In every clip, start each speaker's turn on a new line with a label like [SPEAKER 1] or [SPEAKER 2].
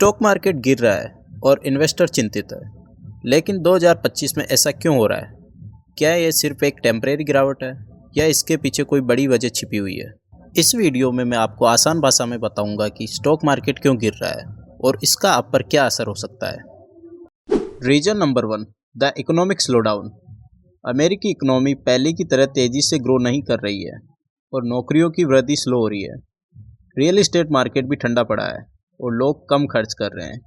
[SPEAKER 1] Stock market गिर रहा है और इन्वेस्टर चिंतित है। लेकिन 2025 में ऐसा क्यों हो रहा है? क्या ये सिर्फ एक टेम्परेरी गिरावट है या इसके पीछे कोई बड़ी वजह छिपी हुई है? इस वीडियो में मैं आपको आसान भाषा में बताऊंगा कि स्टॉक मार्केट क्यों गिर रहा है और इसका आप पर क्या असर हो सकता है। Reason number 1, the economic slowdown. अमेरिकी इकोनॉमी पहले की तरह तेज़ी से ग्रो नहीं कर रही है और नौकरियों की वृद्धि स्लो हो रही है। रियल एस्टेट मार्केट भी ठंडा पड़ा है और लोग कम खर्च कर रहे हैं।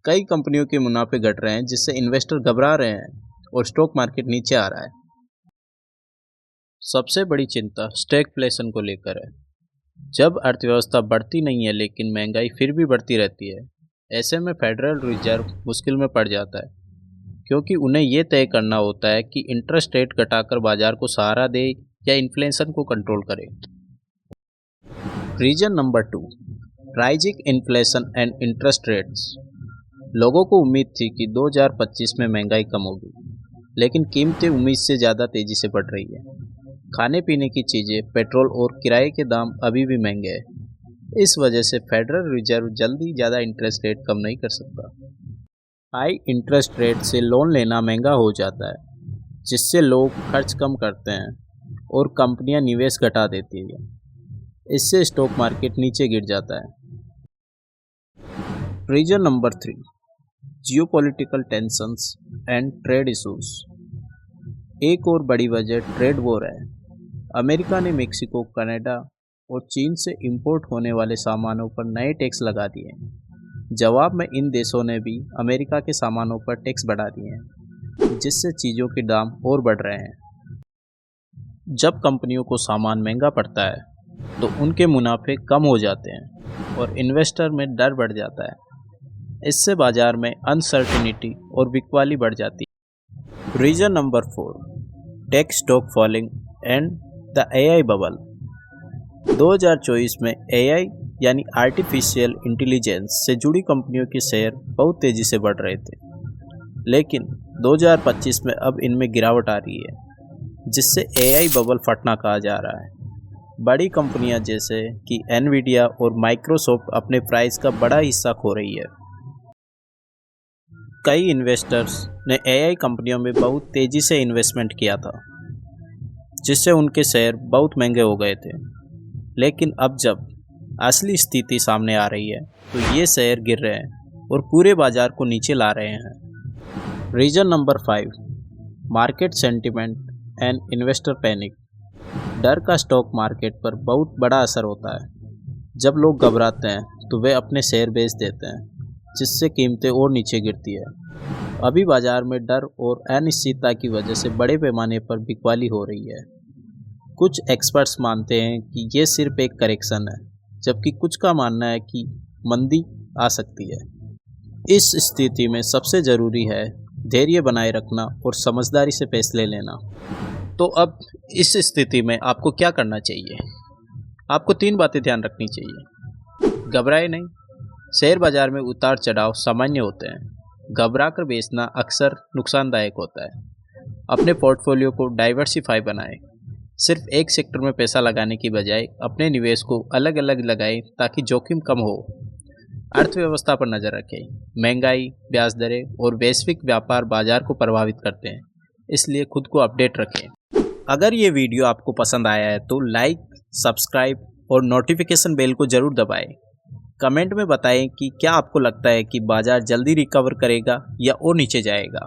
[SPEAKER 1] कई कंपनियों के मुनाफे घट रहे हैं जिससे इन्वेस्टर घबरा रहे हैं और स्टॉक मार्केट नीचे आ रहा है। सबसे बड़ी चिंता स्टैगफ्लेशन को लेकर है। जब अर्थव्यवस्था बढ़ती नहीं है लेकिन महंगाई फिर भी बढ़ती रहती है, ऐसे में फेडरल रिजर्व मुश्किल में पड़ जाता है, क्योंकि उन्हें यह तय करना होता है कि इंटरेस्ट रेट घटाकर बाजार को सहारा दे या इन्फ्लेशन को कंट्रोल करे। Reason number 2, rising inflation and interest rates. लोगों को उम्मीद थी कि 2025 में महंगाई कम होगी, लेकिन कीमतें उम्मीद से ज़्यादा तेज़ी से बढ़ रही है। खाने पीने की चीज़ें, पेट्रोल और किराए के दाम अभी भी महंगे हैं। इस वजह से फेडरल रिजर्व जल्दी ज़्यादा इंटरेस्ट रेट कम नहीं कर सकता। हाई इंटरेस्ट रेट से लोन लेना महंगा हो जाता है, जिससे लोग खर्च कम करते हैं और कंपनियां निवेश घटा देती है। इससे स्टॉक मार्केट नीचे गिर जाता है। Reason number 3, geopolitical tensions and trade issues. एक और बड़ी वजह ट्रेड वॉर है। अमेरिका ने मेक्सिको, कनाडा और चीन से इंपोर्ट होने वाले सामानों पर नए टैक्स लगा दिए। जवाब में इन देशों ने भी अमेरिका के सामानों पर टैक्स बढ़ा दिए हैं, जिससे चीज़ों के दाम और बढ़ रहे हैं। जब कंपनियों को सामान महंगा पड़ता है तो उनके मुनाफे कम हो जाते हैं और इन्वेस्टर में डर बढ़ जाता है। इससे बाजार में अनसर्टेनिटी और बिकवाली बढ़ जाती है। Reason number 4, tech stock falling and the AI bubble. 2024 में एआई यानी आर्टिफिशियल इंटेलिजेंस से जुड़ी कंपनियों के शेयर बहुत तेज़ी से बढ़ रहे थे, लेकिन 2025 में अब इनमें गिरावट आ रही है, जिससे एआई बबल फटना कहा जा रहा है। बड़ी कंपनियां जैसे कि एनवीडिया और माइक्रोसॉफ्ट अपने प्राइस का बड़ा हिस्सा खो रही है। कई इन्वेस्टर्स ने एआई कंपनियों में बहुत तेज़ी से इन्वेस्टमेंट किया था, जिससे उनके शेयर बहुत महंगे हो गए थे। लेकिन अब जब असली स्थिति सामने आ रही है तो ये शेयर गिर रहे हैं और पूरे बाजार को नीचे ला रहे हैं। Reason number 5, market sentiment and investor panic. डर का स्टॉक मार्केट पर बहुत बड़ा असर होता है। जब लोग घबराते हैं तो वे अपने शेयर बेच देते हैं, जिससे कीमतें और नीचे गिरती है। अभी बाजार में डर और अनिश्चितता की वजह से बड़े पैमाने पर बिकवाली हो रही है। कुछ एक्सपर्ट्स मानते हैं कि ये सिर्फ एक करेक्शन है, जबकि कुछ का मानना है कि मंदी आ सकती है। इस स्थिति में सबसे ज़रूरी है धैर्य बनाए रखना और समझदारी से फैसले लेना। तो अब इस स्थिति में आपको क्या करना चाहिए? आपको 3 बातें ध्यान रखनी चाहिए। घबराए नहीं। शेयर बाजार में उतार चढ़ाव सामान्य होते हैं। घबरा कर बेचना अक्सर नुकसानदायक होता है। अपने पोर्टफोलियो को डाइवर्सिफाई बनाएं। सिर्फ एक सेक्टर में पैसा लगाने की बजाय अपने निवेश को अलग अलग लगाएं ताकि जोखिम कम हो। अर्थव्यवस्था पर नज़र रखें। महंगाई, ब्याज दरें और वैश्विक व्यापार बाजार को प्रभावित करते हैं, इसलिए खुद को अपडेट रखें। अगर ये वीडियो आपको पसंद आया है तो लाइक, सब्सक्राइब और नोटिफिकेशन बेल को ज़रूर दबाएं। कमेंट में बताएं कि क्या आपको लगता है कि बाजार जल्दी रिकवर करेगा या और नीचे जाएगा।